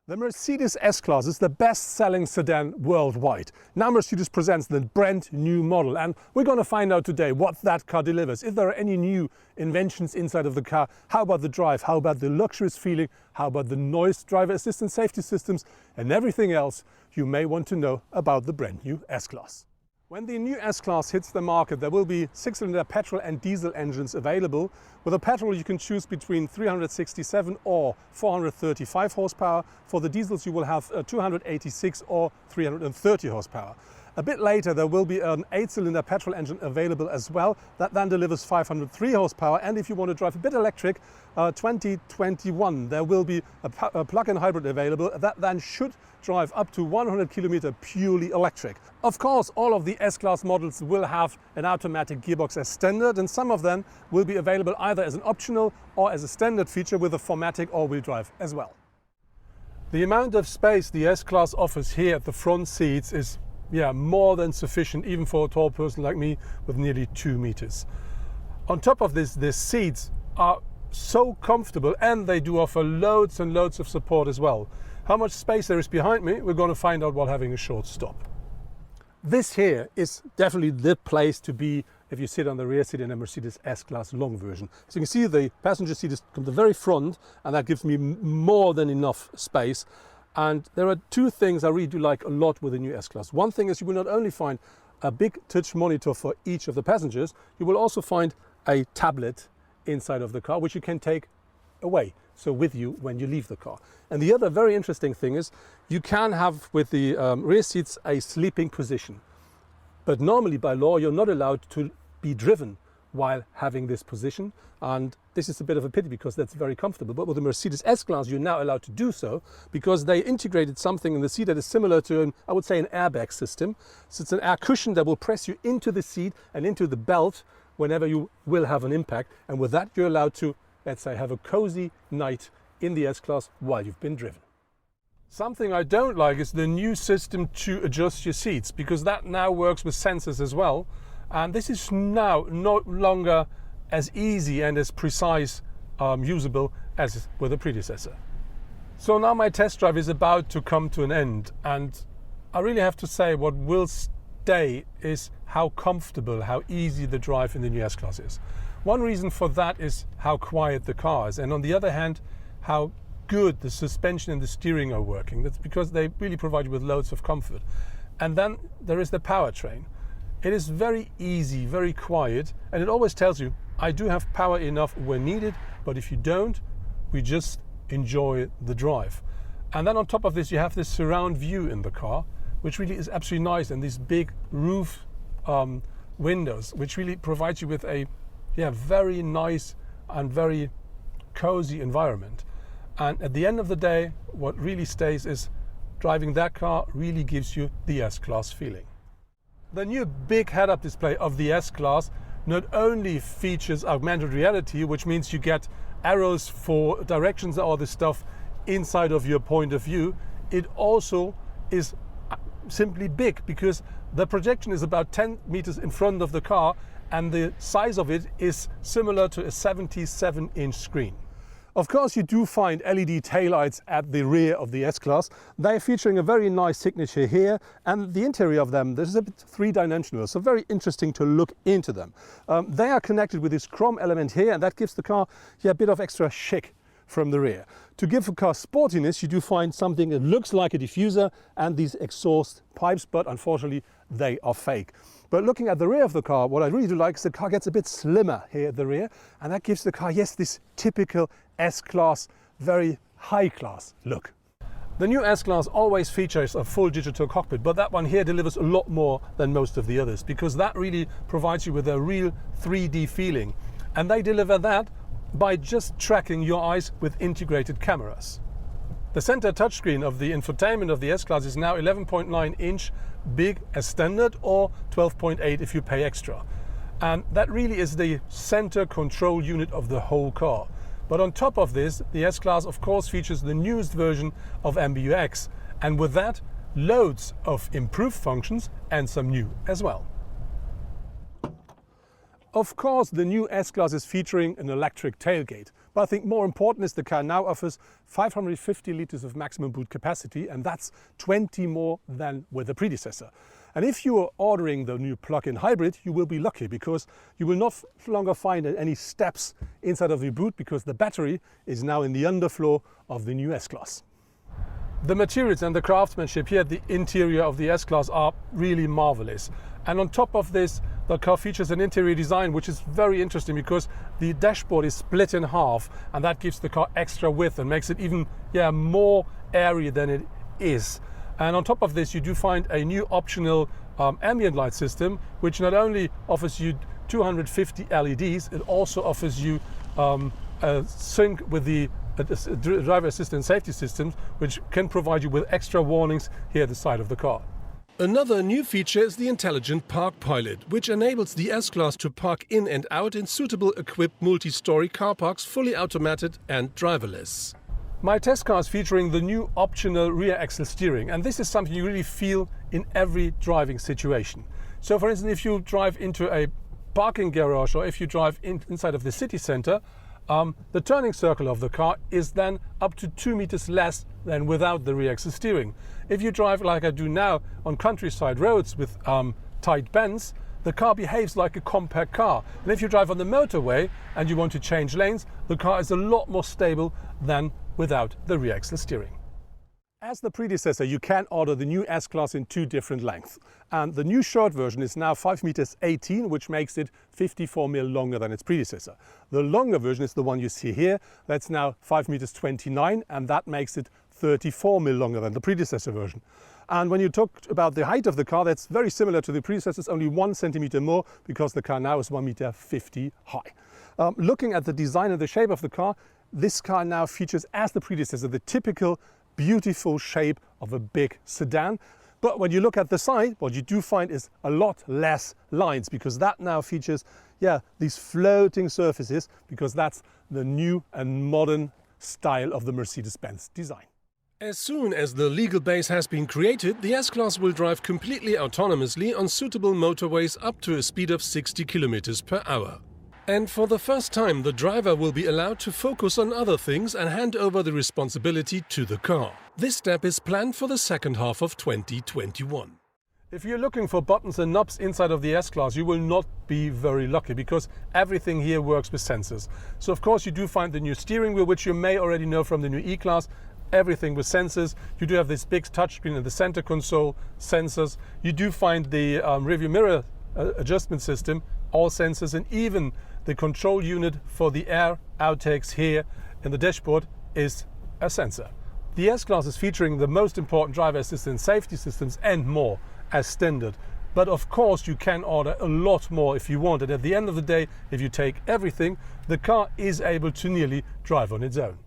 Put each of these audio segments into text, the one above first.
The Mercedes S-Class is the best-selling sedan worldwide. Now Mercedes presents the brand new model, and we're going to find out today what that car delivers. If there are any new inventions inside of the car, how about the drive, how about the luxurious feeling, how about the noise, driver assistance, safety systems and everything else you may want to know about the brand new S-Class. When the new S-Class hits the market, there will be 6-cylinder petrol and diesel engines available. With a petrol you can choose between 367 or 435 horsepower. For the diesels you will have 286 or 330 horsepower. A bit later there will be an 8-cylinder petrol engine available as well. That then delivers 503 horsepower, and if you want to drive a bit electric, 2021 there will be a plug-in hybrid available that then should drive up to 100 km purely electric. Of course, all of the S-Class models will have an automatic gearbox as standard, and some of them will be available either as an optional or as a standard feature with a 4MATIC all-wheel drive as well. The amount of space the S-Class offers here at the front seats is more than sufficient, even for a tall person like me with nearly 2 meters. On top of this, the seats are so comfortable and they do offer loads and loads of support as well. How much space there is behind me, we're going to find out while having a short stop. This here is definitely the place to be if you sit on the rear seat in a Mercedes S-Class long version. So you can see the passenger seat is from the very front, and that gives me more than enough space. And there are two things I really do like a lot with the new S-Class. One thing is you will not only find a big touch monitor for each of the passengers, you will also find a tablet inside of the car which you can take away, so with you when you leave the car. And the other very interesting thing is you can have with the rear seats a sleeping position. But normally by law you're not allowed to be driven while having this position, and this is a bit of a pity because that's very comfortable. But with the Mercedes S-Class you're now allowed to do so because they integrated something in the seat that is similar to I would say an airbag system. So it's an air cushion that will press you into the seat and into the belt whenever you will have an impact, and with that you're allowed to, let's say, have a cozy night in the S-Class while you've been driven. Something I don't like is the new system to adjust your seats, because that now works with sensors as well, and this is now no longer as easy and as precise usable as with the predecessor. So now my test drive is about to come to an end, and I really have to say what will stay is how comfortable, how easy the drive in the new S-Class is. One reason for that is how quiet the car is, and on the other hand how good the suspension and the steering are working. That's because they really provide you with loads of comfort. And then there is the powertrain. It is very easy, very quiet, and it always tells you I do have power enough when needed, but if you don't, we just enjoy the drive. And then on top of this you have this surround view in the car, which really is absolutely nice, and these big roof windows which really provide you with a very nice and very cozy environment. And at the end of the day what really stays is driving that car really gives you the S-Class feeling. The new big head-up display of the S-Class not only features augmented reality, which means you get arrows for directions and all this stuff inside of your point of view, it also is simply big because the projection is about 10 meters in front of the car, and the size of it is similar to a 77-inch screen. Of course you do find LED taillights at the rear of the S-Class. They're featuring a very nice signature here, and the interior of them, this is a bit three-dimensional, so very interesting to look into them. They are connected with this chrome element here, and that gives the car a bit of extra chic from the rear. To give the car sportiness you do find something that looks like a diffuser and these exhaust pipes, but unfortunately they are fake. But looking at the rear of the car, what I really do like is the car gets a bit slimmer here at the rear, and that gives the car, this typical S-Class, very high-class look. The new S-Class always features a full digital cockpit, but that one here delivers a lot more than most of the others, because that really provides you with a real 3D feeling, and they deliver that by just tracking your eyes with integrated cameras. The center touchscreen of the infotainment of the S-Class is now 11.9 inch big as standard, or 12.8 if you pay extra. And that really is the center control unit of the whole car. But on top of this, the S-Class of course features the newest version of MBUX, and with that loads of improved functions and some new as well. Of course the new S-Class is featuring an electric tailgate, But I think more important is the car now offers 550 litres of maximum boot capacity, and that's 20 more than with the predecessor. And if you are ordering the new plug-in hybrid, you will be lucky because you will not longer find any steps inside of the boot because the battery is now in the underfloor of the new S-Class. The materials and the craftsmanship here at the interior of the S-Class are really marvelous. And on top of this, the car features an interior design which is very interesting because the dashboard is split in half, and that gives the car extra width and makes it even more airy than it is. And on top of this, you do find a new optional ambient light system, which not only offers you 250 LEDs, it also offers you a sync with the driver assistance safety systems, which can provide you with extra warnings here at the side of the car. Another new feature is the intelligent park pilot, which enables the S-Class to park in and out in suitable equipped multi-story car parks, fully automated and driverless. My test car is featuring the new optional rear axle steering, and this is something you really feel in every driving situation. So for instance, if you drive into a parking garage or if you drive inside of the city center, the turning circle of the car is then up to 2 meters less than without the rear axle steering. If you drive like I do now on countryside roads with tight bends, the car behaves like a compact car. And if you drive on the motorway and you want to change lanes, the car is a lot more stable than without the rear axle steering. As the predecessor, you can order the new S-Class in 2 different lengths. And the new short version is now 5 meters 18, which makes it 54 mm longer than its predecessor. The longer version is the one you see here. That's now 5 meters 29, and that makes it 34 mm longer than the predecessor version. And when you talk about the height of the car, that's very similar to the predecessor. It's only 1 centimeter more because the car now is 1 meter 50 high. Looking at the design and the shape of the car, this car now features, as the predecessor, the typical beautiful shape of a big sedan. But when you look at the side, what you do find is a lot less lines, because that now features these floating surfaces, because that's the new and modern style of the Mercedes-Benz design. As soon as the legal base has been created, the S-Class will drive completely autonomously on suitable motorways up to a speed of 60 km per hour. And for the first time, the driver will be allowed to focus on other things and hand over the responsibility to the car. This step is planned for the second half of 2021. If you're looking for buttons and knobs inside of the S-Class, you will not be very lucky because everything here works with sensors. So of course you do find the new steering wheel, which you may already know from the new E-Class. Everything with sensors. You do have this big touchscreen in the center console, sensors. You do find the rearview mirror adjustment system, all sensors, and even the control unit for the air outtakes here in the dashboard is a sensor. The S-Class is featuring the most important driver assistance safety systems and more as standard. But of course you can order a lot more if you want, and at the end of the day, if you take everything, the car is able to nearly drive on its own.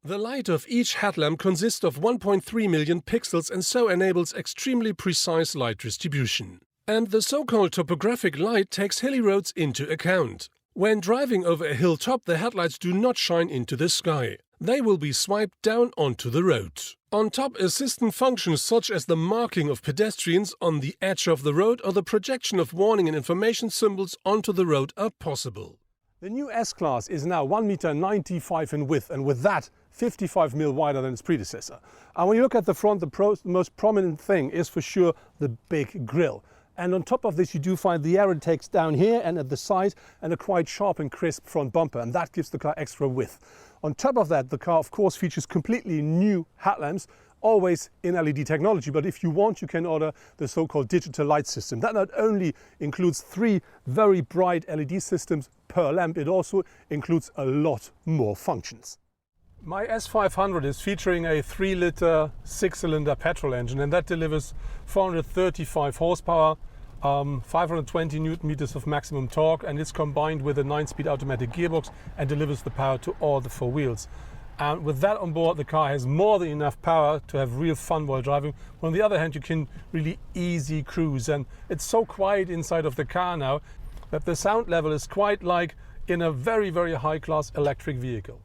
The light of each headlamp consists of 1.3 million pixels and so enables extremely precise light distribution. And the so-called topographic light takes hilly roads into account. When driving over a hilltop, the headlights do not shine into the sky. They will be swiped down onto the road. On top, assistant functions such as the marking of pedestrians on the edge of the road or the projection of warning and information symbols onto the road are possible. The new S-Class is now 1 meter 95 in width, and with that 55 mm wider than its predecessor. And when you look at the front, the most prominent thing is for sure the big grille. And on top of this, you do find the air intakes down here and at the side, and a quite sharp and crisp front bumper, and that gives the car extra width. On top of that, the car of course features completely new headlamps, always in LED technology, but if you want, you can order the so-called digital light system. That not only includes 3 very bright LED systems per lamp, it also includes a lot more functions. My S500 is featuring a 3-liter 6-cylinder petrol engine, and that delivers 435 horsepower, 520 Newton meters of maximum torque, and it's combined with a 9-speed automatic gearbox and delivers the power to all the 4 wheels. And with that on board, the car has more than enough power to have real fun while driving. On the other hand, you can really easy cruise, and it's so quiet inside of the car now that the sound level is quite like in a very, very high-class electric vehicle.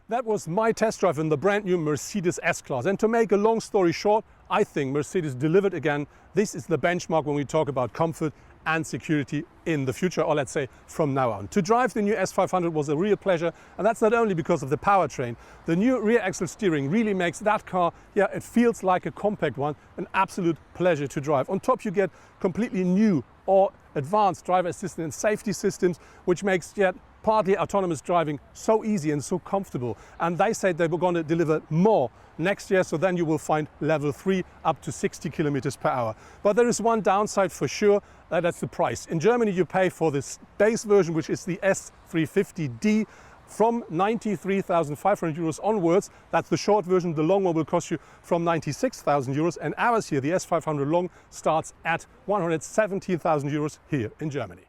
That was my test drive in the brand new Mercedes S-Class. And to make a long story short, I think Mercedes delivered again. This is the benchmark when we talk about comfort and security in the future, or let's say from now on. To drive the new S500 was a real pleasure, and that's not only because of the powertrain. The new rear axle steering really makes that car, yeah, it feels like a compact one, an absolute pleasure to drive. On top you get completely new or advanced driver assistance and safety systems, which makes yet partly autonomous driving so easy and so comfortable. And they said they were going to deliver more next year, so then you will find level 3 up to 60 kilometers per hour. But there is one downside for sure, that's the price. In Germany you pay for this base version, which is the S350D, from 93,500 euros onwards. That's the short version. The long one will cost you from 96,000 euros, and ours here, the S500 long, starts at 117,000 euros here in Germany.